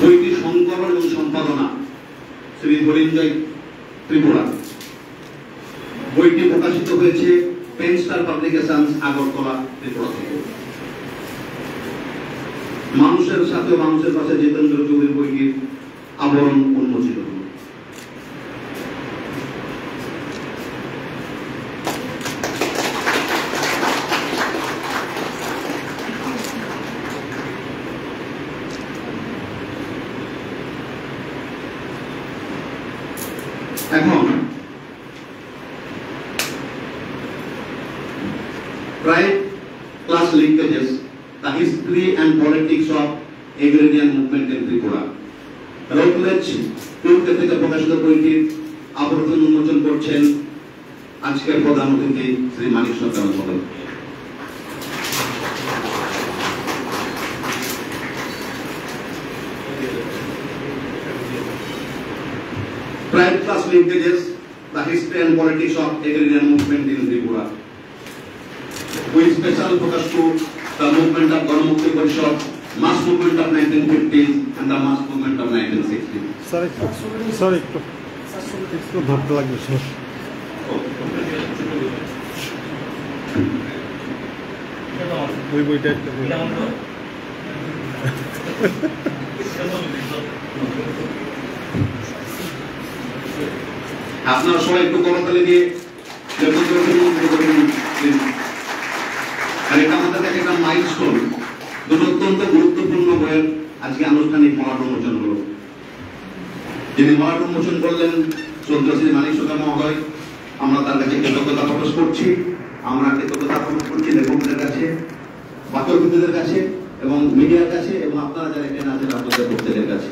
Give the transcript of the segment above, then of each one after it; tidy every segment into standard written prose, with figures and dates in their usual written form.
বইটি সংকলন এবং সম্পাদনা শ্রী ধনঞ্জয় ত্রিপুরা। বইটি প্রকাশিত হয়েছে pen star publications, Agartala, Tripura থেকে। মানুষের সাথে মানুষের পাশে জিতেন্দ্র চৌধুরী বইটির আবরণ উন্মোচিত হল। এখন প্রায় class linkages, the history and politics of agrarian movement in Tripura, Routledge টুলকে থেকে প্রকাশিত বইটির আবরণ উন্মোচন করছেন আজকের প্রধান অতিথি শ্রী মানিক সরকার মহোদয়। Private class linkages, the history and politics of agrarian movement in Tripura, with special focus to the movement of Ganamukti Parishad, mass movement of 1950s and the mass movement of 1960s. Sorry, একটু ধরতে লাগবে sir. ওই বইটা একটা আপনারা সবাই একটু করতালি দিয়ে আর এটা আমাদের কাছে একটা মাইলস্টোন, দুটো অত্যন্ত গুরুত্বপূর্ণ বইয়ের আজকে আনুষ্ঠানিক মলাট উন্মোচন হলো। যিনি মলাট উন্মোচন করলেন শ্রী মানিক সরকার মহোদয়, আমরা তার কাছে কৃতজ্ঞতা প্রকাশ করছি। আমরা কৃতজ্ঞতা প্রকাশ করছি লেখকদের কাছে, পাঠকদের কাছে এবং মিডিয়ার কাছে এবং আপনারা যারা এখানে আছেন আপনাদের প্রত্যেকের কাছে।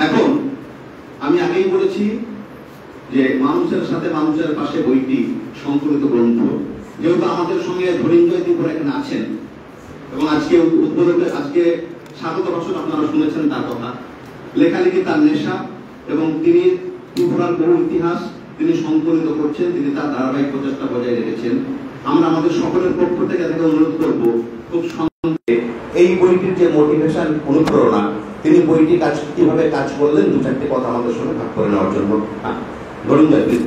এখন আমি আগেই বলেছি যে মানুষের সাথে মানুষের পাশে বইটি সংকলিত গ্রন্থ, যেহেতু আমাদের সঙ্গে ধনঞ্জয় ত্রিপুরা এখানে আছেন এবং আজকে উদ্বোধকে আজকে স্বাগত ভাষণ আপনারা শুনেছেন তার কথা। লেখালেখি তার নেশা এবং তিনি ত্রিপুরার বহু ইতিহাস তিনি সংকলিত করছেন, তিনি তার ধারাবাহিক প্রচেষ্টা বজায় রেখেছেন। আমরা আমাদের সকলের পক্ষ থেকে তাকে অনুরোধ করব খুব সংক্ষেপে এই বইটির যে মোটিভেশন, অনুপ্রেরণা, তিনি বইটি কিভাবে কাজ করলেন দু চারটি কথা আমাদের সঙ্গে ভাগ করে নেওয়ার জন্য। ধনঞ্জয় প্লিজ।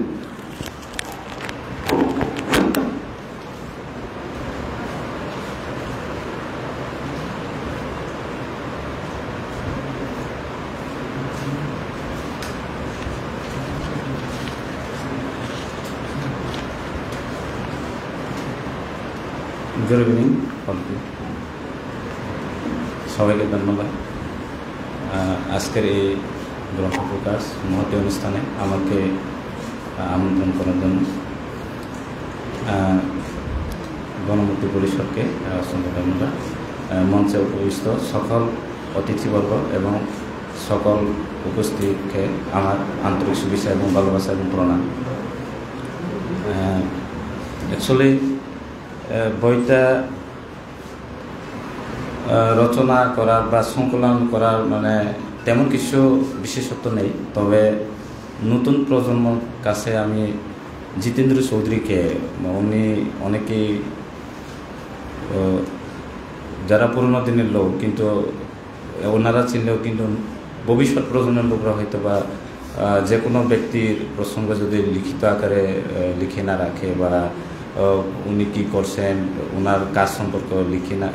গুড ইভিনিং সবাইকে ধন্যবাদ। আজকের এই গ্রন্থ প্রকাশ মহতী অনুষ্ঠানে আমাকে আমন্ত্রণ করার জন্য গণমুক্তি পরিষদকে অসংখ্য ধন্যবাদ। মঞ্চে উপবিষ্ট সকল অতিথিবর্গ এবং সকল উপস্থিতকে আমার আন্তরিক শুভেচ্ছা এবং ভালোবাসা এবং প্রণাম। অ্যাকচুয়ালি বইটা রচনা করার বা সংকলন করার মানে তেমন কিছু বিশেষত্ব নেই, তবে নতুন প্রজন্মর কাছে আমি জিতেন্দ্র চৌধুরীকে, উনি অনেকেই যারা পুরোনো দিনের লোক কিন্তু ওনারা চিনলেও কিন্তু ভবিষ্যৎ প্রজন্মের লোকরা হয়তো বা যে কোনো ব্যক্তির প্রসঙ্গ যদি লিখিত আকারে লিখে না রাখে বা উনি কী করছেন ওনার কাজ সম্পর্কে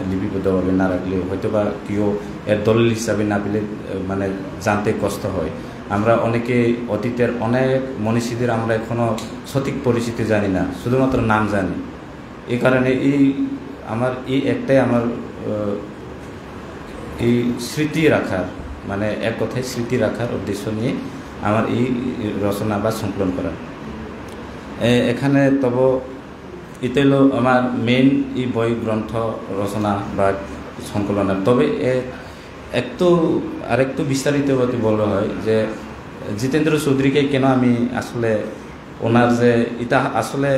লিপিবদ্ধভাবে না রাখলে হয়তো বা কেউ এর দলিল হিসাবে না পেলে মানে জানতে কষ্ট হয়। আমরা অনেকে অতীতের অনেক মনীষীদের আমরা এখনও সঠিক পরিচিতি জানি না, শুধুমাত্র নাম জানি। এই কারণে আমার একটাই আমার এই স্মৃতি রাখার মানে এক কথায় স্মৃতি রাখার উদ্দেশ্য নিয়ে আমার এই রচনা বা সংকলন করা। এখানে তবে এটা হলো আমার মেইন এই বই গ্রন্থ রচনা বা সংকলনের। তবে আরেকটু বিস্তারিতভাবে বলা হয় যে জিতেন্দ্র চৌধুরীকে কেন আমি আসলে ওনার যে এটা আসলে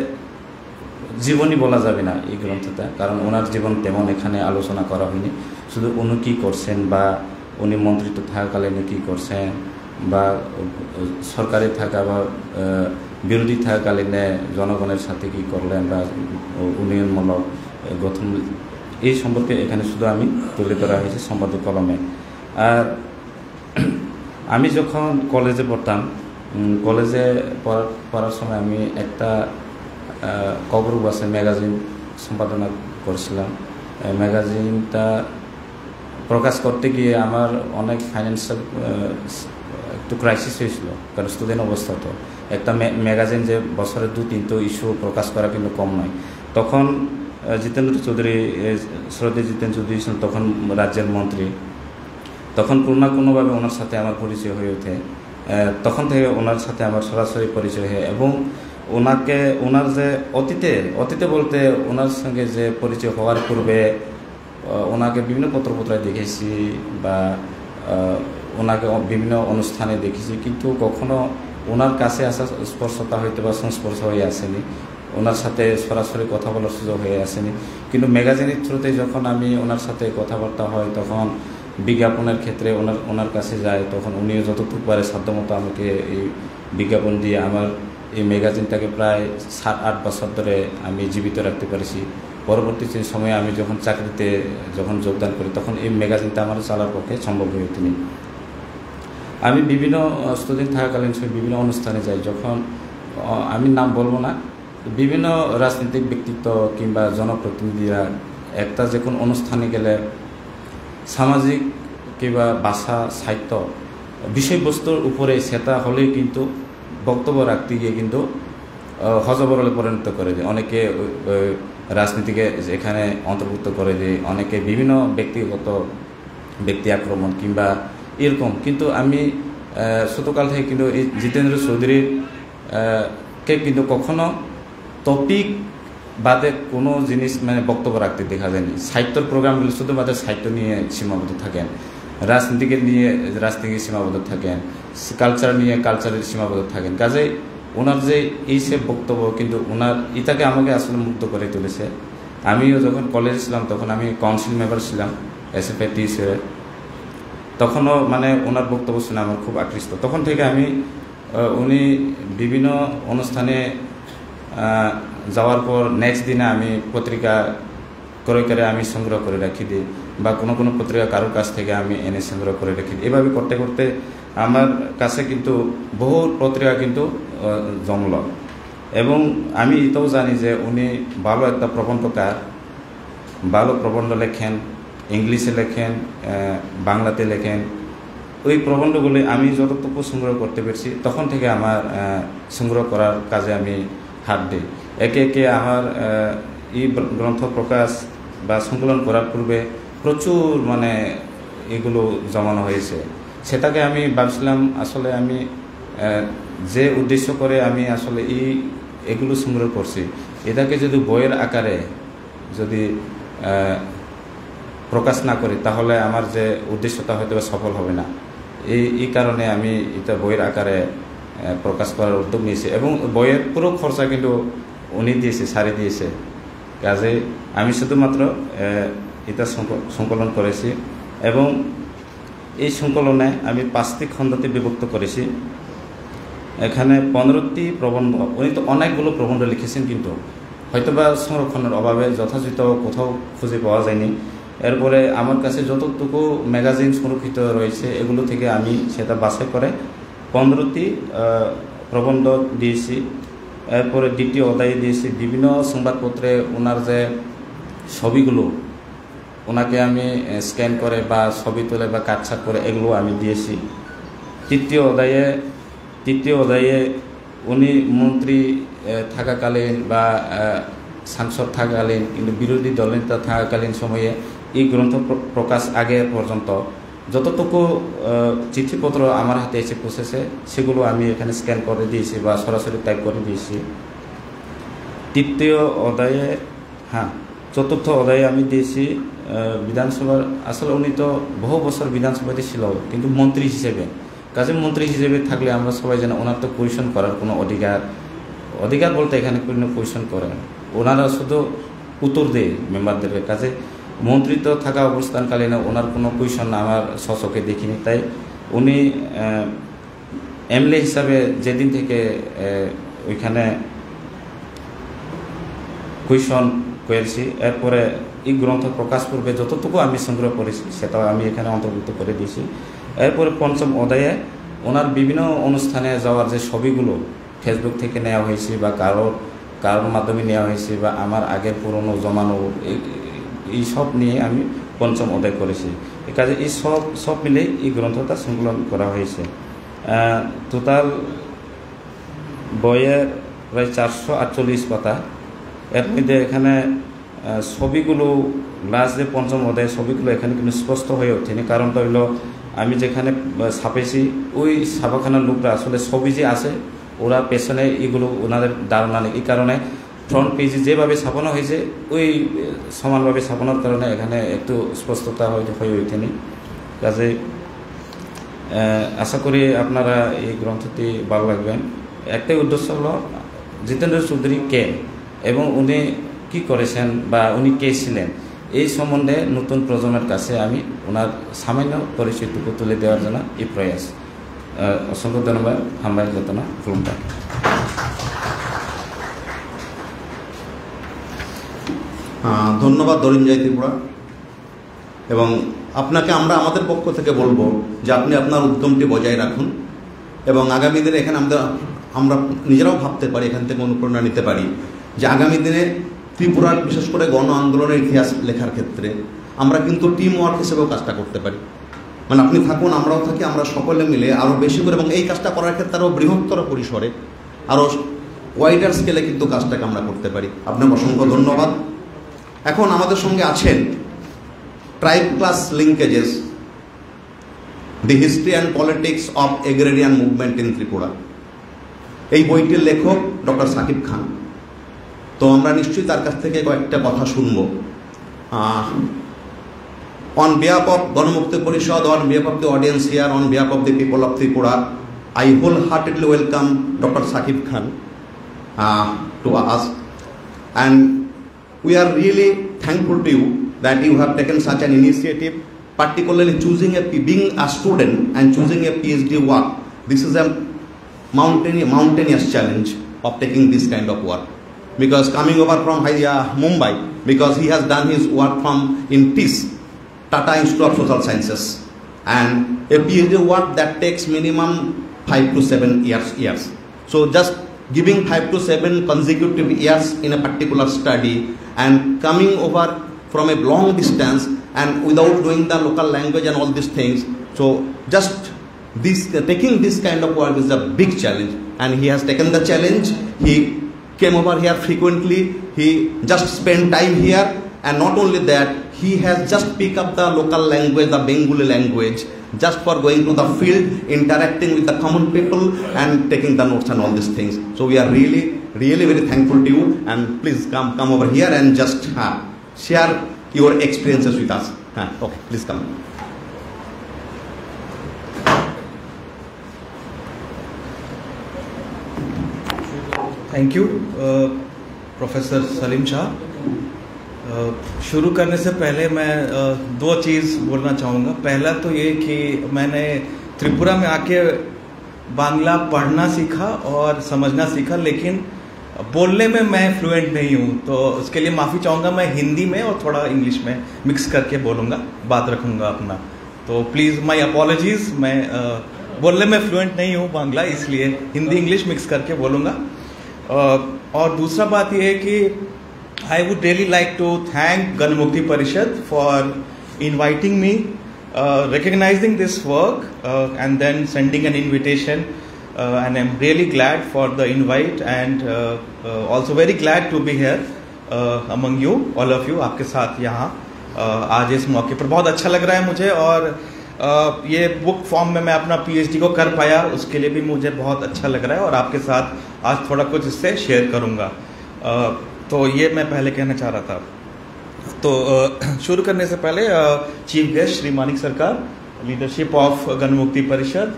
জীবনী বলা যাবে না এই গ্রন্থটা, কারণ ওনার জীবন তেমন এখানে আলোচনা করা হয়নি। শুধু উনি কী করছেন বা উনি মন্ত্রিত্ব থাকাকালীন কী করছেন বা সরকারে থাকা বা বিরোধী থাকাকালীন জনগণের সাথে কী করলেন বা উন্নয়নমূলক গঠন, এই সম্পর্কে এখানে শুধু আমি তুলে ধরা হয়েছে সম্পাদক কলমে। আর আমি যখন কলেজে পড়তাম, কলেজে পড়ার সময় আমি একটা কবর বাসে ম্যাগাজিন সম্পাদনা করেছিলাম। ম্যাগাজিনটা প্রকাশ করতে গিয়ে আমার অনেক ফাইন্যান্সিয়াল একটু ক্রাইসিস হয়েছিল, কারণ স্টুডেন্ট অবস্থা। তো একটা ম্যাগাজিন যে বছরে 2-3টো ইস্যু প্রকাশ করা কিন্তু কম নয়। তখন জিতেন্দ্র চৌধুরী, শ্রদ্ধেয় জিতেন্দ্র চৌধুরী ছিলেন তখন রাজ্যের মন্ত্রী। তখন কোনো না কোনোভাবে ওনার সাথে আমার পরিচয় হয়ে ওঠে। তখন থেকে ওনার সাথে আমার সরাসরি পরিচয় হয় এবং ওনার যে অতীতে বলতে ওনার সঙ্গে যে পরিচয় হওয়ার পূর্বে ওনাকে বিভিন্ন পত্রপত্রায় দেখেছি বা ওনাকে বিভিন্ন অনুষ্ঠানে দেখেছি, কিন্তু কখনো ওনার কাছে আসা স্পর্শতা হয়তো বা সংস্পর্শ হয়ে আসেনি, ওনার সাথে সরাসরি কথা বলার সুযোগ হয়ে আসেনি। কিন্তু ম্যাগাজিনের থ্রুতে যখন আমি ওনার সাথে কথাবার্তা হয়, তখন বিজ্ঞাপনের ক্ষেত্রে ওনার কাছে যায়, তখন উনিও যতটুকু পারে সাধ্যমতো আমাকে এই বিজ্ঞাপন দিয়ে আমার এই ম্যাগাজিনটাকে প্রায় 7-8 বছর ধরে আমি জীবিত রাখতে পারছি। পরবর্তী সময়ে আমি যখন চাকরিতে যোগদান করি, তখন এই ম্যাগাজিনটা আমার চালার পক্ষে সম্ভব হয়ে ওঠেনি। আমি বিভিন্ন স্টুডেন্ট থাকাকালীন সময় বিভিন্ন অনুষ্ঠানে যাই, যখন আমি নাম বলবো না, বিভিন্ন রাজনৈতিক ব্যক্তিত্ব কিংবা জনপ্রতিনিধিরা একটা যে কোনো অনুষ্ঠানে গেলে সামাজিক কিংবা ভাষা সাহিত্য বিষয়বস্তুর উপরে সেটা হলেই কিন্তু বক্তব্য রাখতে গিয়ে কিন্তু হজবরলে পরিণত করে দেয়। অনেকে রাজনীতিকে এখানে অন্তর্ভুক্ত করে দেয়, অনেকে বিভিন্ন ব্যক্তি আক্রমণ কিংবা এরকম। কিন্তু আমি ছোটকাল থেকে কিন্তু এই জিতেন্দ্র চৌধুরীর কে কিন্তু কখনো টপিক বাদে কোনো জিনিস বক্তব্য রাখতে দেখা যায়নি। সাহিত্যর প্রোগ্রামগুলো শুধুমাত্র সাহিত্য নিয়ে সীমাবদ্ধ থাকেন, রাজনীতিকে নিয়ে রাজনীতিকে সীমাবদ্ধ থাকেন, কালচার নিয়ে কালচারের সীমাবদ্ধ থাকেন। কাজেই ওনার যে এই সে বক্তব্য কিন্তু এটাকে আমাকে আসলে মুগ্ধ করে তুলেছে। আমিও যখন কলেজে ছিলাম তখন আমি কাউন্সিল মেম্বার ছিলাম SFI TCA, তখনও ওনার বক্তব্য শুনে আমার খুব আকৃষ্ট। তখন থেকে আমি উনি বিভিন্ন অনুষ্ঠানে যাওয়ার পর নেক্সট দিনে আমি পত্রিকা করে আমি সংগ্রহ করে রাখি দিই, বা কোনো পত্রিকা কারোর কাছ থেকে আমি এনে সংগ্রহ করে রেখে দিই। এভাবে করতে করতে আমার কাছে কিন্তু বহু পত্রিকা কিন্তু জমল। এবং আমি এটাও জানি যে উনি ভালো একটা প্রবন্ধকার, ভালো প্রবন্ধ লেখেন, ইংলিশে লেখেন, বাংলাতে লেখেন। ওই প্রবন্ধগুলি আমি যতটুকু সংগ্রহ করতে পেরেছি তখন থেকে আমার সংগ্রহ করার কাজে আমি হাত দিই। একে একে আমার এই গ্রন্থ প্রকাশ বা সংকলন করার পূর্বে প্রচুর এগুলো জমানো হয়েছে। সেটাকে আমি ভাবছিলাম আসলে আমি যে উদ্দেশ্য করে আমি আসলে এগুলো সংগ্রহ করছি, এটাকে যদি বইয়ের আকারে যদি প্রকাশ না করি তাহলে আমার যে উদ্দেশ্যটা হয়তো সফল হবে না। এই কারণে আমি এটা বইয়ের আকারে প্রকাশ করার উদ্যোগ নিয়েছি এবং বইয়ের পুরো খরচা কিন্তু উনি দিয়েছে, সারি দিয়েছে। কাজে আমি শুধুমাত্র এটা সংকলন করেছি এবং এই সংকলনে আমি 5টি খণ্ডতে বিভক্ত করেছি। এখানে 15টি প্রবন্ধ, উনি তো অনেকগুলো প্রবন্ধ লিখেছেন কিন্তু হয়তোবা সংরক্ষণের অভাবে যথাযথ কোথাও খুঁজে পাওয়া যায়নি। এরপরে আমার কাছে যতটুকু ম্যাগাজিন সংরক্ষিত রয়েছে এগুলো থেকে আমি সেটা বাছাই করে 15টি প্রবন্ধ দিয়েছি। এরপরে দ্বিতীয় অধ্যায়ে দিয়েছি বিভিন্ন সংবাদপত্রে ওনার যে ছবিগুলো ওনাকে আমি স্ক্যান করে বা ছবি তুলে বা কাটছাট করে এগুলো আমি দিয়েছি। তৃতীয় অধ্যায়ে উনি মন্ত্রী থাকাকালীন বা সাংসদ থাকাকালীন কিন্তু বিরোধী দলনেতা থাকাকালীন সময়ে এই গ্রন্থ প্রকাশ আগে পর্যন্ত যতটুকু চিঠিপত্র আমার হাতে এসে পৌঁছেছে সেগুলো আমি এখানে স্ক্যান করে দিয়েছি বা সরাসরি টাইপ করে দিয়েছি। চতুর্থ অধ্যায়ে আমি দিয়েছি বিধানসভার, আসলে উনি তো বহু বছর বিধানসভাতে ছিল কিন্তু মন্ত্রী হিসেবে, কাজে মন্ত্রী হিসেবে থাকলে আমরা সবাই জানি ওনার তো কোয়েশন করার কোনো অধিকার বলতে এখানে কোনো কোয়েশন করেন, ওনারা শুধু উত্তর দেয় মেম্বারদেরকে। কাজে মন্ত্রিত্ব থাকা অবস্থানকালীন ওনার কোনো কোয়েশন আমার সচকে দেখিনি। তাই উনি এমএলএ হিসাবে যেদিন থেকে ওইখানে কোয়েশন করেছি, এরপরে এই গ্রন্থ প্রকাশ পূর্বে যতটুকু আমি সংগ্রহ করেছি সেটাও আমি এখানে অন্তর্ভুক্ত করে দিয়েছি। এরপরে পঞ্চম অধ্যায়ে ওনার বিভিন্ন অনুষ্ঠানে যাওয়ার যে ছবিগুলো ফেসবুক থেকে নেওয়া হয়েছে বা কারোর মাধ্যমে নেওয়া হয়েছে বা আমার আগের পুরনো জমানো এই সব নিয়ে আমি পঞ্চম অধ্যায় করেছি। এই কাজে এই সব মিলে এই গ্রন্থটা সংকলন করা হয়েছে। টোটাল বইয়ের প্রায় 448 পাতা। এর মধ্যে এখানে ছবিগুলো লাস্ট যে পঞ্চম অধ্যায় ছবিগুলো এখানে কিন্তু স্পষ্ট হয়ে ওঠেনি। কারণটা হইল আমি যেখানে ছাপেছি ওই ছাপাখানার লোকরা আসলে ছবি যে আছে ওরা পেছনে এগুলো ওনাদের ধারণা নেই। এই কারণে ফ্রন্ট পেজে যেভাবে ছাপানো হয়েছে ওই সমানভাবে ছাপানোর কারণে এখানে একটু স্পষ্টতা হয়ে ওঠেনি। কাজে আশা করি আপনারা এই গ্রন্থটি ভালো লাগবেন। একটাই উদ্দেশ্য হলো জিতেন্দ্র চৌধুরী কে এবং উনি কি করেছেন বা উনি কে ছিলেন এই সম্বন্ধে নতুন প্রজন্মের কাছে আমি ওনার সামান্য পরিচয়টুকু তুলে দেওয়ার জন্য এই প্রয়াস। অসংখ্য ধন্যবাদ। হামবাই যতনা ফুলটা। ধন্যবাদ দরিঞ্জয় ত্রিপুরা, এবং আপনাকে আমরা আমাদের পক্ষ থেকে বলবো যে আপনি আপনার উদ্যমটি বজায় রাখুন এবং আগামী দিনে এখানে আমরা নিজেরাও ভাবতে পারি, এখান থেকে অনুপ্রেরণা নিতে পারি যে আগামী দিনে ত্রিপুরার বিশেষ করে গণ আন্দোলনের ইতিহাস লেখার ক্ষেত্রে আমরা কিন্তু টিম ওয়ার্ক হিসেবেও কাজটা করতে পারি। মানে আপনি থাকুন, আমরাও থাকি, আমরা সকলে মিলে আরও বেশি করে এবং এই কাজটা করার ক্ষেত্রে আরও বৃহত্তর পরিসরে আরও ওয়াইডার স্কেলে কিন্তু কাজটাকে আমরা করতে পারি। আপনাকে অসংখ্য ধন্যবাদ। এখন আমাদের সঙ্গে আছেন tribe class linkages, the history and politics of agrarian movement in Tripura, এই বইটির লেখক ডক্টর সাকিব খান। তো আমরা নিশ্চয়ই তার কাছ থেকে কয়েকটা কথা শুনবো। On behalf of Ganamukti Parishad, on behalf of the audience here, on behalf of the people of Tripura, I wholeheartedly welcome Dr. Sakib Khan to us, and we are really thankful to you that you have taken such an initiative, particularly being a student and choosing a PhD work. This is a mountainous challenge of taking this kind of work, because coming over from Mumbai, because he has done his work in TIS, Tata Institute of Social Sciences, and a PhD work that takes minimum 5 to 7 years. So just giving 5 to 7 consecutive years in a particular study and coming over from a long distance and without knowing the local language and all these things. So just taking this kind of work is a big challenge, and he has taken the challenge. He came over here frequently. He just spent time here, and not only that, he has just picked up the local language, the Bengali language, just for going to the field, interacting with the common people and taking the notes and all these things. So we are really, really very thankful to you, and please come over here and just share your experiences with us. Okay, please come. Thank you professor Salim Shah. शुरू करने से पहले मैं दो चीज़ बोलना चाहूँगा। पहला तो ये कि मैंने त्रिपुरा में आके बांग्ला पढ़ना सीखा और समझना सीखा, लेकिन बोलने में मैं फ्लुएंट नहीं हूँ, तो उसके लिए माफ़ी चाहूँगा। मैं हिंदी में और थोड़ा इंग्लिश में मिक्स करके बोलूँगा, बात रखूँगा अपना, तो प्लीज़ माय अपॉलॉजीज़। मैं बोलने में फ्लुएंट नहीं हूँ बांग्ला, इसलिए हिंदी इंग्लिश मिक्स करके बोलूँगा। और दूसरा बात यह है कि I would really like to thank Ganamukti Parishad for inviting me, recognizing this work, and then sending an invitation, and I'm really glad for the invite, and also very glad to be here among you, all of you, आपके साथ यहाँ आज इस मौके पर बहुत अच्छा लग रहा है मुझे। और ये बुक फॉर्म में मैं अपना PhD को कर पाया, उसके लिए भी मुझे बहुत अच्छा लग रहा है, और आपके साथ आज थोड़ा कुछ इससे शेयर करूँगा। तो ये मैं पहले कहना चाह रहा था। तो शुरू करने से पहले चीफ गेस्ट श्री मानिक सरकार, leadership of Ganamukti Parishad,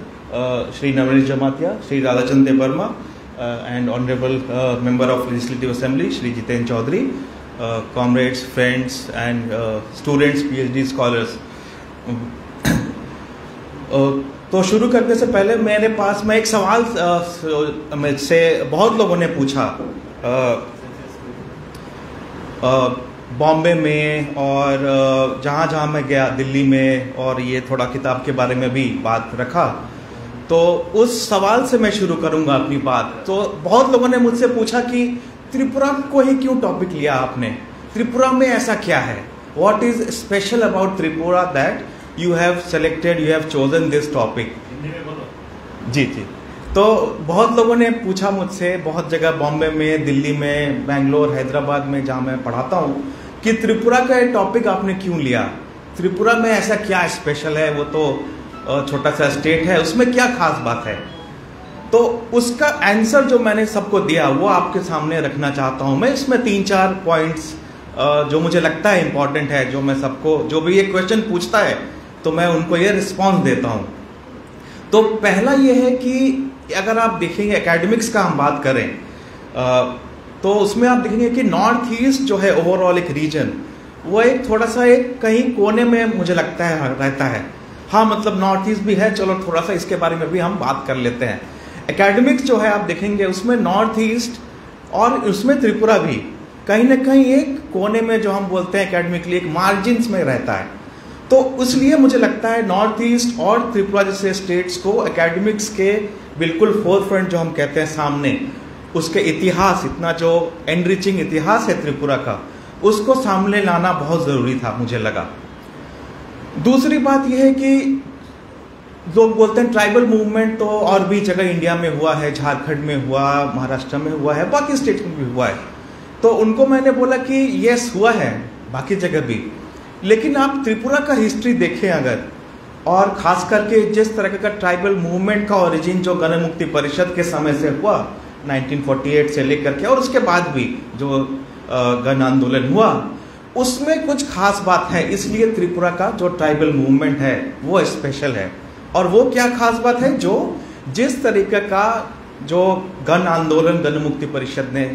Shri Navneet Jamatia, Shri Radhachand Debbarma, and honourable member of legislative assembly Shri Jitendra Chaudhury, comrades, friends and students, PhD scholars. तो शुरू करने से पहले मेरे पास में एक सवाल मुझसे बहुत लोगों ने पूछा। बॉम्बे में और जहाँ जहाँ मैं गया, दिल्ली में, और ये थोड़ा किताब के बारे में भी बात रखा, तो उस सवाल से मैं शुरू करूँगा अपनी बात। तो बहुत लोगों ने मुझसे पूछा कि त्रिपुरा को ही क्यों टॉपिक लिया आपने, त्रिपुरा में ऐसा क्या है, what is special about Tripura that you have selected, you have chosen this topic. जी जी। तो बहुत लोगों ने पूछा मुझसे, बहुत जगह, बॉम्बे में, दिल्ली में, बेंगलोर, हैदराबाद में जहाँ मैं पढ़ाता हूँ, कि त्रिपुरा का टॉपिक आपने क्यों लिया, त्रिपुरा में ऐसा क्या स्पेशल है, वो तो छोटा सा स्टेट है, उसमें क्या खास बात है। तो उसका आंसर जो मैंने सबको दिया वो आपके सामने रखना चाहता हूँ मैं। इसमें 3-4 पॉइंट्स जो मुझे लगता है इंपॉर्टेंट है, जो मैं सबको, जो भी ये क्वेश्चन पूछता है तो मैं उनको ये रिस्पॉन्स देता हूँ। तो पहला ये है कि अगर आप देखेंगे एकेडमिक्स का हम बात करें तो उसमें आप देखेंगे कि नॉर्थ ईस्ट जो है ओवरऑल एक रीजन, वो एक थोड़ा सा एक कहीं कोने में मुझे लगता है रहता है। हाँ, मतलब नॉर्थ ईस्ट भी है, चलो थोड़ा सा इसके बारे में भी हम बात कर लेते हैं। एकेडमिक्स जो है आप देखेंगे उसमें नॉर्थ ईस्ट और उसमें त्रिपुरा भी कहीं ना कहीं एक कोने में, जो हम बोलते हैं एकेडमिकली, एक मार्जिन्स में रहता है। तो इसलिए मुझे लगता है नॉर्थ ईस्ट और त्रिपुरा जैसे स्टेट्स को एकेडमिक्स के बिल्कुल फोर फ्रंट जो हम कहते हैं सामने, उसके इतिहास, इतना जो एनरिचिंग इतिहास है त्रिपुरा का, उसको सामने लाना बहुत ज़रूरी था मुझे लगा। दूसरी बात यह है कि लोग बोलते हैं ट्राइबल मूवमेंट तो और भी जगह इंडिया में हुआ है, झारखंड में हुआ, महाराष्ट्र में हुआ है, बाकी स्टेट में भी हुआ है। तो उनको मैंने बोला कि यस हुआ है बाकी जगह भी, लेकिन आप त्रिपुरा का हिस्ट्री देखें अगर, और खास करके जिस तरह का ट्राइबल मूवमेंट का ओरिजिन जो गण मुक्ति परिषद के समय से हुआ 1948 से लेकर के, और उसके बाद भी जो गण आंदोलन हुआ, उसमें कुछ खास बात है। इसलिए त्रिपुरा का जो ट्राइबल मूवमेंट है वो स्पेशल है। और वो क्या खास बात है, जो जिस तरीके का जो गण आंदोलन गण मुक्ति परिषद ने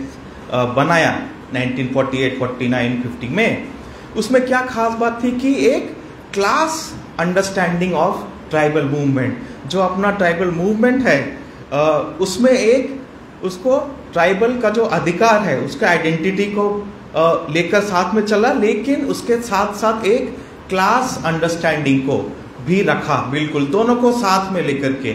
बनाया 1948, 49, 50 में, उसमें क्या खास बात थी कि एक class understanding of tribal movement, जो अपना ट्राइबल मूवमेंट है उसमें एक उसको ट्राइबल का जो अधिकार है उसका आइडेंटिटी को लेकर साथ में चला, लेकिन उसके साथ साथ एक क्लास अंडरस्टैंडिंग को भी रखा, बिल्कुल दोनों को साथ में लेकर के।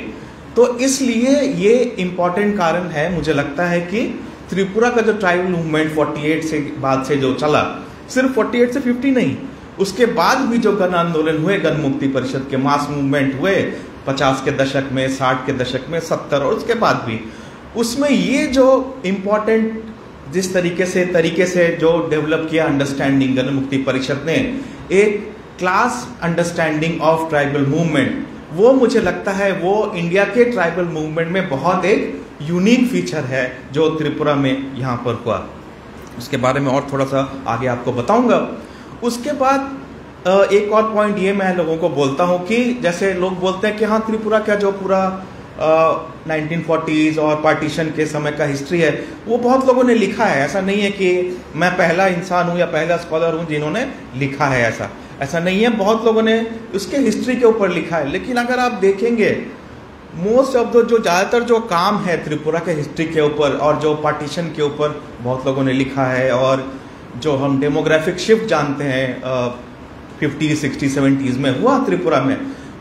तो इसलिए ये इम्पॉर्टेंट कारण है मुझे लगता है कि त्रिपुरा का जो ट्राइबल मूवमेंट 48 से बाद से जो चला, सिर्फ 48 से 50 नहीं, उसके बाद भी जो गण आंदोलन हुए, गण मुक्ति परिषद के मास मूवमेंट हुए 50 के दशक में, 60 के दशक में, 70 और उसके बाद भी, उसमें ये जो इम्पोर्टेंट जिस तरीके से जो डेवलप किया अंडरस्टैंडिंग गण मुक्ति परिषद ने, एक class understanding of tribal movement, वो मुझे लगता है वो इंडिया के ट्राइबल मूवमेंट में बहुत एक यूनिक फीचर है जो त्रिपुरा में यहाँ पर हुआ। उसके बारे में और थोड़ा सा आगे आपको बताऊंगा। उसके बाद एक और पॉइंट ये मैं लोगों को बोलता हूँ कि जैसे लोग बोलते हैं कि हाँ त्रिपुरा का जो पूरा 1940s और पार्टीशन के समय का हिस्ट्री है वो बहुत लोगों ने लिखा है। ऐसा नहीं है कि मैं पहला इंसान हूँ या पहला स्कॉलर हूँ जिन्होंने लिखा है, ऐसा नहीं है। बहुत लोगों ने उसके हिस्ट्री के ऊपर लिखा है, लेकिन अगर आप देखेंगे मोस्ट ऑफ द जो ज़्यादातर जो काम है त्रिपुरा के हिस्ट्री के ऊपर और जो पार्टीशन के ऊपर बहुत लोगों ने लिखा है, और जो हम डेमोग्राफिक शिफ्ट जानते हैं 50s, 60s, 70s में हुआ त्रिपुरा में,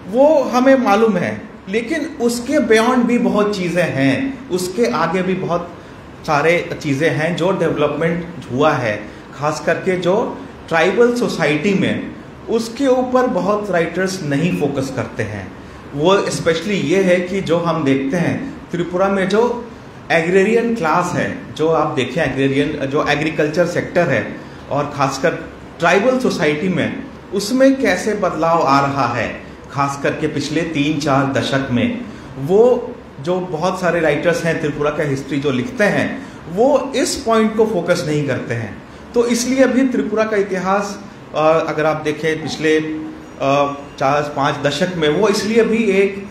वो हमें मालूम है। लेकिन उसके बियॉन्ड भी बहुत चीज़ें हैं, उसके आगे भी बहुत सारे चीज़ें हैं जो डेवलपमेंट हुआ है, खास करके जो ट्राइबल सोसाइटी में, उसके ऊपर बहुत राइटर्स नहीं फोकस करते हैं। वो स्पेशली ये है कि जो हम देखते हैं त्रिपुरा में जो एग्रेरियन क्लास है, जो आप देखें एग्रेरियन जो एग्रीकल्चर सेक्टर है, और खासकर ट्राइबल सोसाइटी में उसमें कैसे बदलाव आ रहा है, खास करके पिछले 3-4 दशक में। वो जो बहुत सारे राइटर्स हैं त्रिपुरा का हिस्ट्री जो लिखते हैं, वो इस पॉइंट को फोकस नहीं करते हैं। तो इसलिए अभी त्रिपुरा का इतिहास अगर आप देखें पिछले 4-5 दशक में, वो इसलिए भी एक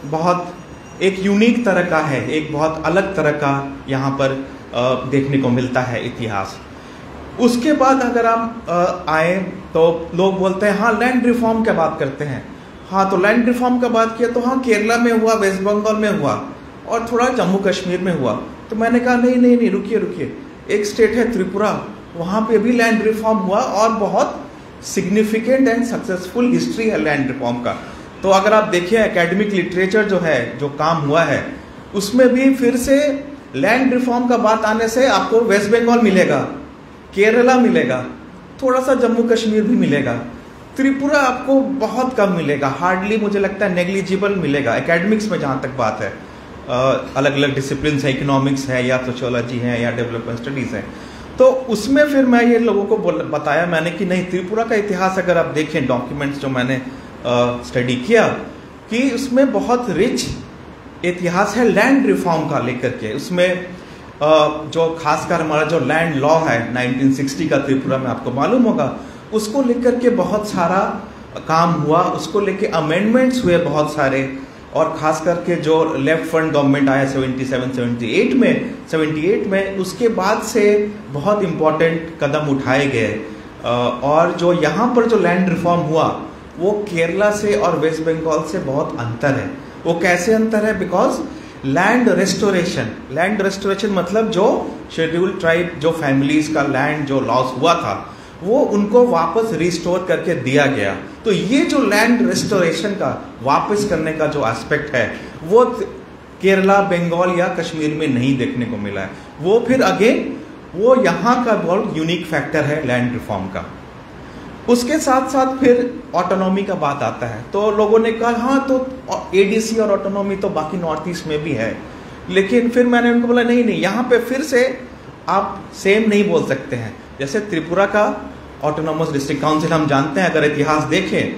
बहुत एक यूनिक तरह का है, एक बहुत अलग तरह का यहाँ पर देखने को मिलता है इतिहास। उसके बाद अगर आप आए तो लोग बोलते हैं हाँ लैंड रिफॉर्म का बात करते हैं। हाँ, तो लैंड रिफॉर्म का बात किया तो हाँ केरला में हुआ, वेस्ट बंगाल में हुआ और थोड़ा जम्मू कश्मीर में हुआ। तो मैंने कहा नहीं, रुकिए, एक स्टेट है त्रिपुरा, वहाँ पे भी लैंड रिफॉर्म हुआ और बहुत सिग्निफिकेंट एंड सक्सेसफुल हिस्ट्री है लैंड रिफॉर्म का। तो अगर आप देखिए एकेडमिक लिटरेचर जो है, जो काम हुआ है, उसमें भी फिर से लैंड रिफॉर्म का बात आने से आपको वेस्ट बंगाल मिलेगा, केरला मिलेगा, थोड़ा सा जम्मू कश्मीर भी मिलेगा, त्रिपुरा आपको बहुत कम मिलेगा, हार्डली मुझे लगता है नेग्लिजिबल मिलेगा एकेडमिक्स में जहाँ तक बात है। अलग अलग डिसिप्लिन है, इकोनॉमिक्स है या सोशियोलॉजी है या डेवलपमेंट स्टडीज है। तो उसमें फिर मैं ये लोगों को बताया मैंने कि नहीं, त्रिपुरा का इतिहास अगर आप देखें डॉक्यूमेंट्स जो मैंने स्टडी किया, कि उसमें बहुत रिच इतिहास है लैंड रिफॉर्म का लेकर के। उसमें जो खासकर हमारा जो लैंड लॉ है 1960 का त्रिपुरा में, आपको मालूम होगा, उसको लेकर के बहुत सारा काम हुआ, उसको लेके अमेंडमेंट्स हुए बहुत सारे, और खास करके जो लेफ्ट फ्रंट गवर्नमेंट आया 78 में, उसके बाद से बहुत इम्पोर्टेंट कदम उठाए गए। और जो यहाँ पर जो लैंड रिफॉर्म हुआ वो केरला से और वेस्ट बंगाल से बहुत अंतर है। वो कैसे अंतर है? बिकॉज लैंड रेस्टोरेशन मतलब जो शेड्यूल्ड ट्राइब जो फैमिलीज का लैंड जो लॉस हुआ था वो उनको वापस रिस्टोर करके दिया गया। तो ये जो लैंड रेस्टोरेशन का वापस करने का जो एस्पेक्ट है वो केरला, बंगाल या कश्मीर में नहीं देखने को मिला है। वो फिर अगेन वो यहाँ का बहुत यूनिक फैक्टर है लैंड रिफॉर्म का। उसके साथ साथ फिर ऑटोनॉमी का बात आता है। तो लोगों ने कहा हाँ, तो एडीसी और ऑटोनॉमी तो बाकी नॉर्थ ईस्ट में भी है, लेकिन फिर मैंने उनको बोला नहीं, यहाँ पे फिर से आप सेम नहीं बोल सकते हैं। जैसे त्रिपुरा का ऑटोनॉमस डिस्ट्रिक्ट काउंसिल हम जानते हैं, अगर इतिहास देखें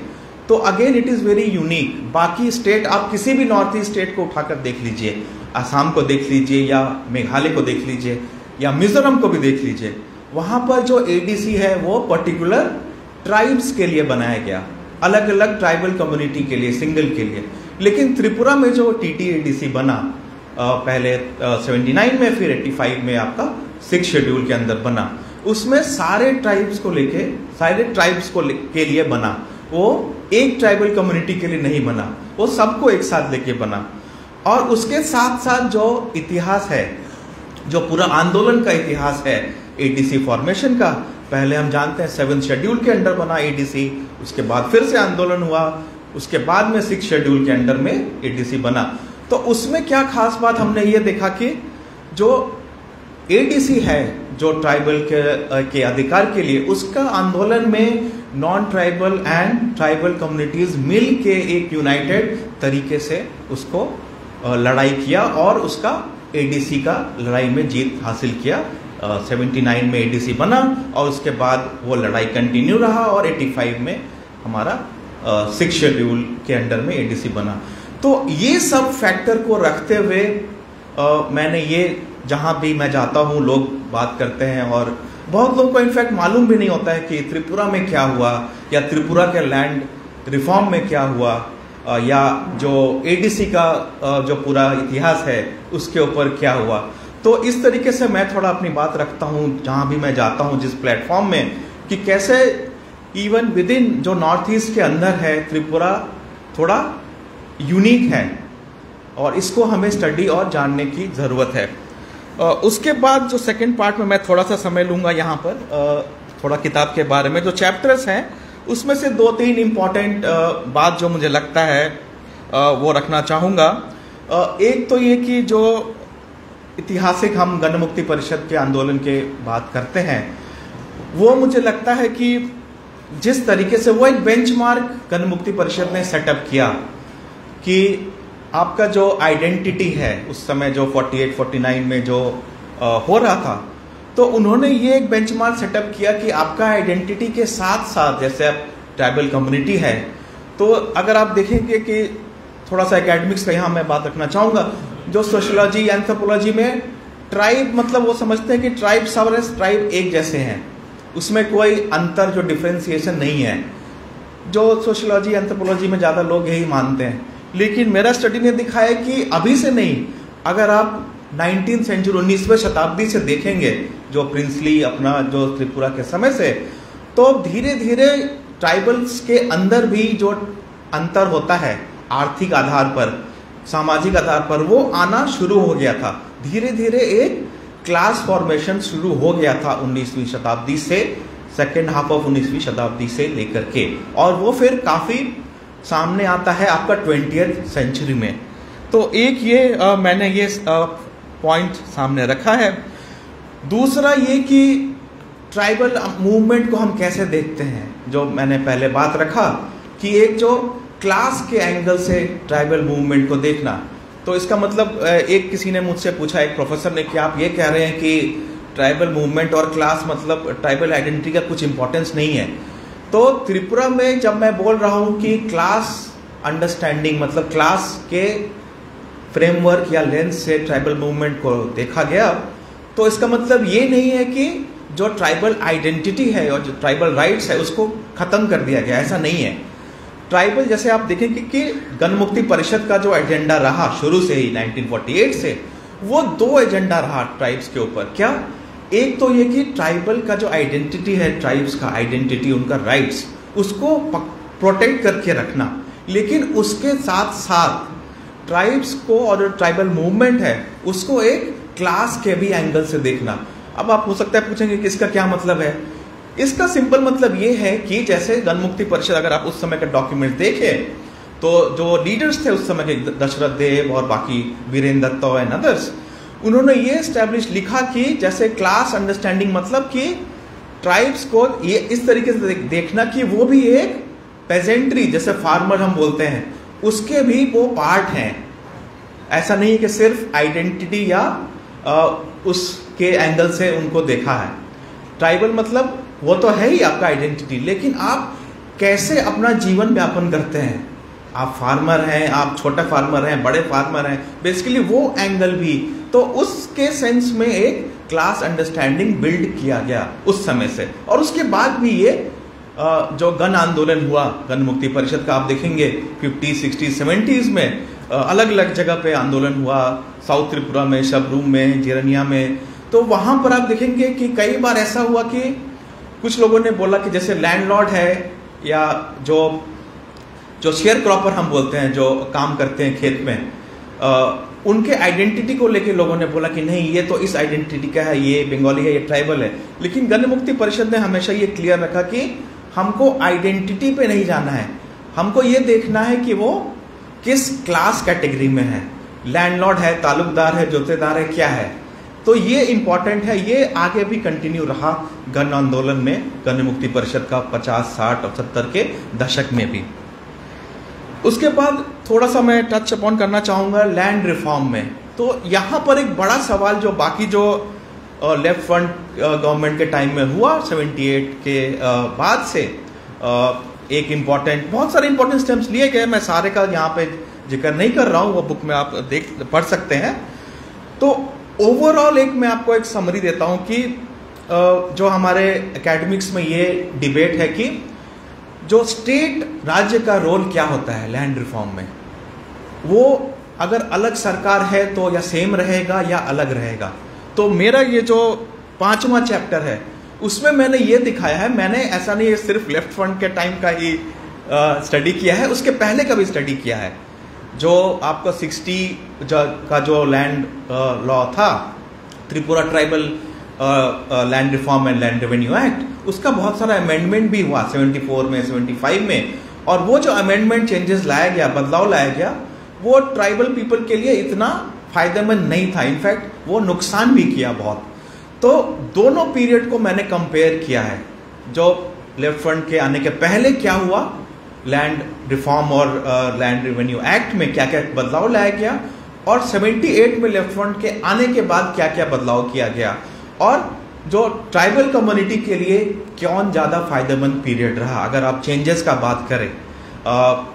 तो again it is very unique. बाकी स्टेट, आप किसी भी नॉर्थ ईस्ट स्टेट को उठाकर देख लीजिए, असम को देख लीजिए या मेघालय को देख लीजिए या मिजोरम को भी देख लीजिए, वहाँ पर जो एडीसी है वो पर्टिकुलर ट्राइब्स के लिए बनाया गया, अलग अलग ट्राइबल कम्युनिटी के लिए, सिंगल के लिए। लेकिन त्रिपुरा में जो टीटीएडीसी बना पहले 79 में, फिर 85 में आपका 6 शेड्यूल के अंदर बना, उसमें सारे ट्राइब्स के लिए बना। वो एक ट्राइबल कम्युनिटी के लिए नहीं बना, वो सबको एक साथ लेके बना। और उसके साथ साथ जो इतिहास है, जो पूरा आंदोलन का इतिहास है एडीसी फॉर्मेशन का, पहले हम जानते हैं 7 शेड्यूल के अंडर बना एडीसी, उसके बाद फिर से आंदोलन हुआ, उसके बाद में 6 शेड्यूल के अंडर में एडीसी बना। तो उसमें क्या खास बात हमने ये देखा कि जो एडीसी है जो ट्राइबल के अधिकार के लिए, उसका आंदोलन में non tribal and tribal communities मिल के एक यूनाइटेड तरीके से उसको लड़ाई किया और उसका एडीसी का लड़ाई में जीत हासिल किया। 79 में एडीसी बना और उसके बाद वो लड़ाई कंटिन्यू रहा और 85 में हमारा 6 शेड्यूल के अंडर में एडीसी बना। तो ये सब फैक्टर को रखते हुए मैंने ये, जहाँ भी मैं जाता हूँ लोग बात करते हैं और बहुत लोगों को इनफैक्ट मालूम भी नहीं होता है कि त्रिपुरा में क्या हुआ या त्रिपुरा के लैंड रिफॉर्म में क्या हुआ या जो एडीसी का जो पूरा इतिहास है उसके ऊपर क्या हुआ। तो इस तरीके से मैं थोड़ा अपनी बात रखता हूँ जहाँ भी मैं जाता हूँ, जिस प्लेटफॉर्म में, कि कैसे इवन विद इन जो नॉर्थ ईस्ट के अंदर है त्रिपुरा थोड़ा यूनिक है और इसको हमें स्टडी और जानने की ज़रूरत है। उसके बाद जो सेकंड पार्ट में मैं थोड़ा सा समय लूँगा यहाँ पर थोड़ा किताब के बारे में, जो चैप्टर्स हैं उसमें से 2-3 इम्पॉर्टेंट बात जो मुझे लगता है वो रखना चाहूँगा। एक तो ये कि जो ऐतिहासिक हम गण मुक्ति परिषद के आंदोलन के बात करते हैं, वो मुझे लगता है कि जिस तरीके से वो एक बेंचमार्क गण मुक्ति परिषद ने सेटअप किया कि आपका जो आइडेंटिटी है उस समय जो 48-49 में जो हो रहा था, तो उन्होंने ये एक बेंचमार्क सेटअप किया कि आपका आइडेंटिटी के साथ साथ, जैसे अब ट्राइबल कम्युनिटी है, तो अगर आप देखेंगे कि थोड़ा सा एकेडमिक्स का यहाँ मैं बात रखना चाहूँगा, जो सोशियोलॉजी एंथ्रोपोलॉजी में ट्राइब मतलब वो समझते हैं कि ट्राइब सब ट्राइब एक जैसे हैं, उसमें कोई अंतर जो डिफ्रेंसिएशन नहीं है। जो सोशियोलॉजी एंथ्रोपोलॉजी में ज़्यादा लोग यही मानते हैं, लेकिन मेरा स्टडी ने दिखाया कि अभी से नहीं, अगर आप 19th सेंचुरी 19वीं शताब्दी से देखेंगे, जो प्रिंसली अपना जो त्रिपुरा के समय से, तो धीरे धीरे ट्राइबल्स के अंदर भी जो अंतर होता है आर्थिक आधार पर, सामाजिक आधार पर, वो आना शुरू हो गया था। धीरे धीरे एक क्लास फॉर्मेशन शुरू हो गया था 19वीं शताब्दी से, सेकेंड हाफ ऑफ 19वीं शताब्दी से लेकर के, और वो फिर काफ़ी सामने आता है आपका 20th सेंचुरी में। तो एक ये मैंने ये पॉइंट सामने रखा है। दूसरा ये कि ट्राइबल मूवमेंट को हम कैसे देखते हैं, जो मैंने पहले बात रखा कि एक जो क्लास के एंगल से ट्राइबल मूवमेंट को देखना। तो इसका मतलब एक किसी ने मुझसे पूछा, एक प्रोफेसर ने, कि आप ये कह रहे हैं कि ट्राइबल मूवमेंट और क्लास मतलब ट्राइबल आइडेंटिटी का कुछ इंपॉर्टेंस नहीं है। तो त्रिपुरा में जब मैं बोल रहा हूँ कि क्लास अंडरस्टैंडिंग मतलब क्लास के फ्रेमवर्क या लेंस से ट्राइबल मूवमेंट को देखा गया, तो इसका मतलब ये नहीं है कि जो ट्राइबल आइडेंटिटी है और जो ट्राइबल राइट्स है उसको खत्म कर दिया गया, ऐसा नहीं है। ट्राइबल, जैसे आप देखेंगे कि गणमुक्ति परिषद का जो एजेंडा रहा शुरू से ही 1948 से, वो 2 एजेंडा रहा ट्राइब्स के ऊपर। क्या? एक तो ये कि ट्राइबल का जो आइडेंटिटी है, ट्राइब्स का आइडेंटिटी, उनका राइट्स, उसको प्रोटेक्ट करके रखना, लेकिन उसके साथ साथ ट्राइब्स को और जो ट्राइबल मूवमेंट है उसको एक क्लास के भी एंगल से देखना। अब आप हो सकता है पूछेंगे कि इसका क्या मतलब है। इसका सिंपल मतलब ये है कि जैसे गणमुक्ति परिषद, अगर आप उस समय का डॉक्यूमेंट देखें तो जो लीडर्स थे उस समय के, दशरथ देव और बाकी वीरेंद्र दत्त एंड अदर्स, उन्होंने ये एस्टेब्लिश लिखा कि जैसे क्लास अंडरस्टैंडिंग मतलब कि ट्राइब्स को ये इस तरीके से देखना कि वो भी एक पेजेंट्री, जैसे फार्मर हम बोलते हैं, उसके भी वो पार्ट हैं। ऐसा नहीं है कि सिर्फ आइडेंटिटी या उसके एंगल से उनको देखा है। ट्राइबल मतलब वो तो है ही आपका आइडेंटिटी, लेकिन आप कैसे अपना जीवन व्यापन करते हैं। आप फार्मर हैं, आप छोटे फार्मर हैं, बड़े फार्मर हैं, बेसिकली वो एंगल भी, तो उसके सेंस में एक क्लास अंडरस्टैंडिंग बिल्ड किया गया उस समय से। और उसके बाद भी ये जो गण आंदोलन हुआ गणमुक्ति परिषद का, आप देखेंगे 50s, 60s, 70s में अलग अलग जगह पे आंदोलन हुआ, साउथ त्रिपुरा में, शबरूम में, जिरनिया में। तो वहां पर आप देखेंगे कि कई बार ऐसा हुआ कि कुछ लोगों ने बोला कि जैसे लैंडलॉर्ड है या जो शेयर क्रॉपर हम बोलते हैं, जो काम करते हैं खेत में, उनके आइडेंटिटी को लेके लोगों ने बोला कि नहीं, ये तो इस आइडेंटिटी का है, ये बंगाली है, ये ट्राइबल है। लेकिन गणमुक्ति परिषद ने हमेशा ये क्लियर रखा कि हमको आइडेंटिटी पे नहीं जाना है, हमको ये देखना है कि वो किस क्लास कैटेगरी में है, लैंडलॉर्ड है, तालुकदार है, जोतेदार है, क्या है। तो ये इंपॉर्टेंट है। ये आगे भी कंटिन्यू रहा गण आंदोलन में, गणमुक्ति परिषद का 50, 60 और 70 के दशक में भी। उसके बाद थोड़ा सा मैं टच अपॉन करना चाहूँगा लैंड रिफॉर्म में। तो यहाँ पर एक बड़ा सवाल जो बाकी जो लेफ्ट फ्रंट गवर्नमेंट के टाइम में हुआ 78 के बाद से, एक इम्पॉर्टेंट, बहुत सारे इंपॉर्टेंट स्टेप्स लिए गए। मैं सारे का यहाँ पे जिक्र नहीं कर रहा हूँ, वो बुक में आप पढ़ सकते हैं। तो ओवरऑल एक मैं आपको एक समरी देता हूँ कि जो हमारे एकेडमिक्स में ये डिबेट है कि जो स्टेट, राज्य का रोल क्या होता है लैंड रिफॉर्म में। वो अगर अलग सरकार है तो या सेम रहेगा या अलग रहेगा। तो मेरा ये जो 5वां चैप्टर है उसमें मैंने ये दिखाया है, मैंने ऐसा नहीं है सिर्फ लेफ्ट फ्रंट के टाइम का ही स्टडी किया है, उसके पहले का भी स्टडी किया है। जो आपका 60 का जो लैंड लॉ था, Tripura tribal land reform and land revenue act, उसका बहुत सारा अमेंडमेंट भी हुआ 74 में, 75 में। और वो जो अमेंडमेंट चेंजेस लाया गया, बदलाव लाया गया, वो ट्राइबल पीपल के लिए इतना फायदेमंद नहीं था, इनफैक्ट वो नुकसान भी किया बहुत। तो दोनों पीरियड को मैंने कंपेयर किया है, जो लेफ्ट फ्रंट के आने के पहले क्या हुआ लैंड रिफॉर्म और लैंड रेवेन्यू एक्ट में, क्या क्या बदलाव लाया गया, और 78 में लेफ्ट फ्रंट के आने के बाद क्या क्या बदलाव किया गया, और जो ट्राइबल कम्युनिटी के लिए कौन ज़्यादा फायदेमंद पीरियड रहा। अगर आप चेंजेस का बात करें,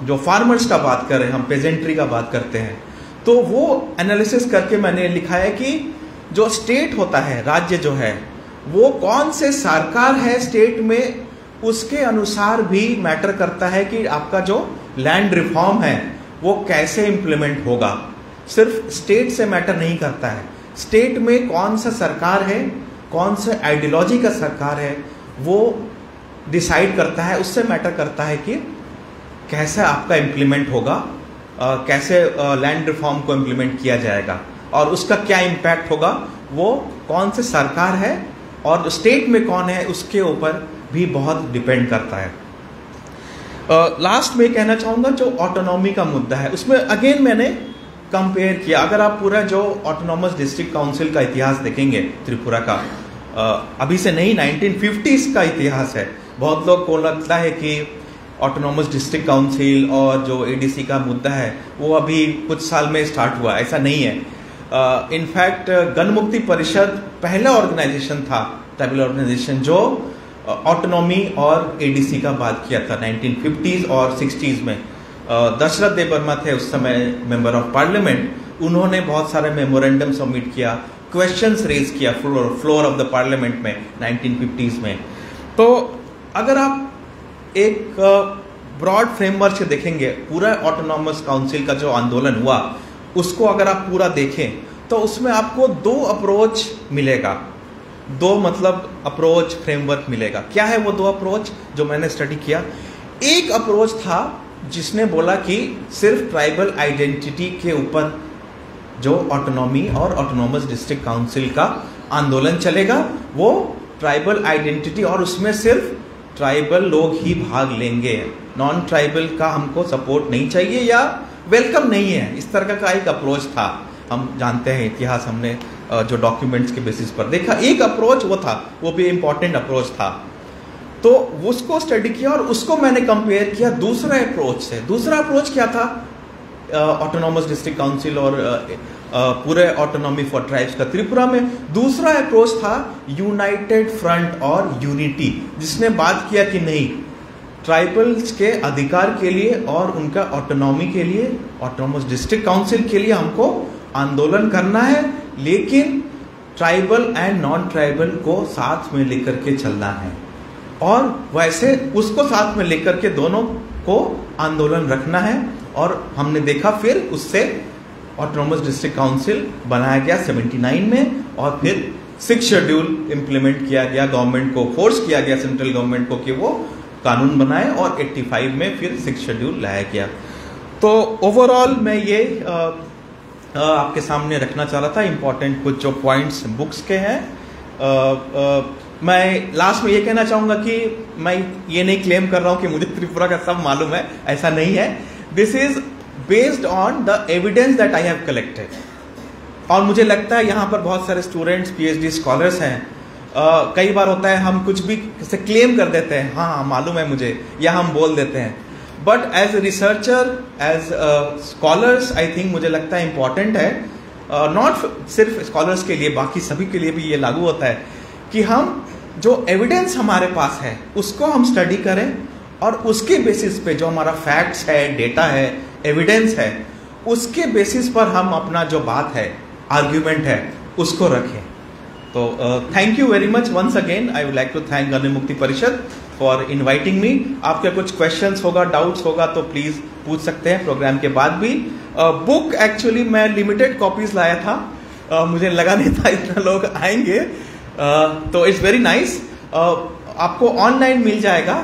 जो फार्मर्स का बात करें, हम पेजेंट्री का बात करते हैं, तो वो एनालिसिस करके मैंने लिखा है कि जो स्टेट होता है, राज्य जो है, वो कौन से सरकार है स्टेट में, उसके अनुसार भी मैटर करता है कि आपका जो लैंड रिफॉर्म है वो कैसे इम्प्लीमेंट होगा। सिर्फ स्टेट से मैटर नहीं करता है, स्टेट में कौन सा सरकार है, कौन सा आइडियोलॉजी का सरकार है, वो डिसाइड करता है, उससे मैटर करता है कि कैसे आपका इम्प्लीमेंट होगा, कैसे लैंड रिफॉर्म को इम्प्लीमेंट किया जाएगा और उसका क्या इम्पैक्ट होगा वो कौन से सरकार है और स्टेट में कौन है उसके ऊपर भी बहुत डिपेंड करता है। लास्ट में कहना चाहूँगा जो ऑटोनॉमी का मुद्दा है उसमें अगेन मैंने कंपेयर किया। अगर आप पूरा जो ऑटोनॉमस डिस्ट्रिक्ट काउंसिल का इतिहास देखेंगे त्रिपुरा का, अभी से नहीं 1950s का इतिहास है। बहुत लोग को लगता है कि ऑटोनॉमस डिस्ट्रिक्ट काउंसिल और जो एडीसी का मुद्दा है वो अभी कुछ साल में स्टार्ट हुआ, ऐसा नहीं है। इनफैक्ट गण मुक्ति परिषद पहला ऑर्गेनाइजेशन था, ट्राइबल ऑर्गेनाइजेशन, जो ऑटोनॉमी और एडीसी का बात किया था 1950s और 60s में। दशरथ देवर्मा थे उस समय मेंबर ऑफ पार्लियामेंट, उन्होंने बहुत सारे मेमोरेंडम सबमिट किया, क्वेश्चंस रेज किया फ्लोर ऑफ द पार्लियामेंट में 1950s में। तो अगर आप एक ब्रॉड फ्रेमवर्क से देखेंगे पूरा ऑटोनॉमस काउंसिल का जो आंदोलन हुआ उसको अगर आप पूरा देखें तो उसमें आपको दो अप्रोच मिलेगा, दो मतलब अप्रोच फ्रेमवर्क मिलेगा। क्या है वो दो अप्रोच जो मैंने स्टडी किया? एक अप्रोच था जिसने बोला कि सिर्फ ट्राइबल आइडेंटिटी के ऊपर जो ऑटोनॉमी और ऑटोनॉमस डिस्ट्रिक्ट काउंसिल का आंदोलन चलेगा, वो ट्राइबल आइडेंटिटी और उसमें सिर्फ ट्राइबल लोग ही भाग लेंगे, नॉन ट्राइबल का हमको सपोर्ट नहीं चाहिए या वेलकम नहीं है, इस तरह का एक अप्रोच था। हम जानते हैं इतिहास, हमने जो डॉक्यूमेंट्स के बेसिस पर देखा, एक अप्रोच वो था, वो भी इम्पोर्टेंट अप्रोच था। तो उसको स्टडी किया और उसको मैंने कंपेयर किया दूसरा अप्रोच से। दूसरा अप्रोच क्या था ऑटोनॉमस डिस्ट्रिक्ट काउंसिल और पूरे ऑटोनॉमी फॉर ट्राइब्स का त्रिपुरा में? दूसरा अप्रोच था यूनाइटेड फ्रंट और यूनिटी, जिसने बात किया कि नहीं, ट्राइबल्स के अधिकार के लिए और उनका ऑटोनॉमी के लिए, ऑटोनॉमस डिस्ट्रिक्ट काउंसिल के लिए हमको आंदोलन करना है, लेकिन ट्राइबल एंड नॉन ट्राइबल को साथ में लेकर के चलना है। और वैसे उसको साथ में लेकर के दोनों को आंदोलन रखना है। और हमने देखा फिर उससे ऑटोनॉमस डिस्ट्रिक्ट काउंसिल बनाया गया 79 में, और फिर 6 शेड्यूल इम्प्लीमेंट किया गया, गवर्नमेंट को फोर्स किया गया, सेंट्रल गवर्नमेंट को, कि वो कानून बनाए, और 85 में फिर 6 शेड्यूल लाया गया। तो ओवरऑल मैं ये आपके सामने रखना चाह रहा था इम्पोर्टेंट कुछ जो पॉइंट्स बुक्स के हैं। मैं लास्ट में ये कहना चाहूँगा कि मैं ये नहीं क्लेम कर रहा हूँ कि मुझे त्रिपुरा का सब मालूम है, ऐसा नहीं है। This is based on the evidence that I have collected. और मुझे लगता है यहाँ पर बहुत सारे स्टूडेंट्स PhD स्कॉलर्स हैं, कई बार होता है हम कुछ भी से क्लेम कर देते हैं, हाँ मालूम है मुझे, या हम बोल देते हैं, but as a researcher, as scholars, I think मुझे लगता है इम्पॉर्टेंट है, नॉट सिर्फ स्कॉलर्स के लिए, बाकी सभी के लिए भी ये लागू होता है कि हम जो एविडेंस हमारे पास है उसको हम स्टडी करें, और उसके बेसिस पे जो हमारा फैक्ट्स है, डेटा है, एविडेंस है, उसके बेसिस पर हम अपना जो बात है, आर्ग्यूमेंट है, उसको रखें। तो thank you very much once again. I would like to thank Gana Mukti परिषद फॉर इनवाइटिंग मी। आपके कुछ क्वेश्चंस होगा, डाउट्स होगा तो प्लीज पूछ सकते हैं प्रोग्राम के बाद भी। बुक एक्चुअली मैं लिमिटेड कॉपीज लाया था, मुझे लगा नहीं था इतना लोग आएंगे, तो इट्स वेरी नाइस। आपको ऑनलाइन मिल जाएगा,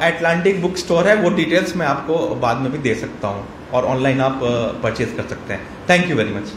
एटलांटिक बुक स्टोर है, वो डिटेल्स मैं आपको बाद में भी दे सकता हूँ, और ऑनलाइन आप परचेज कर सकते हैं। Thank you very much.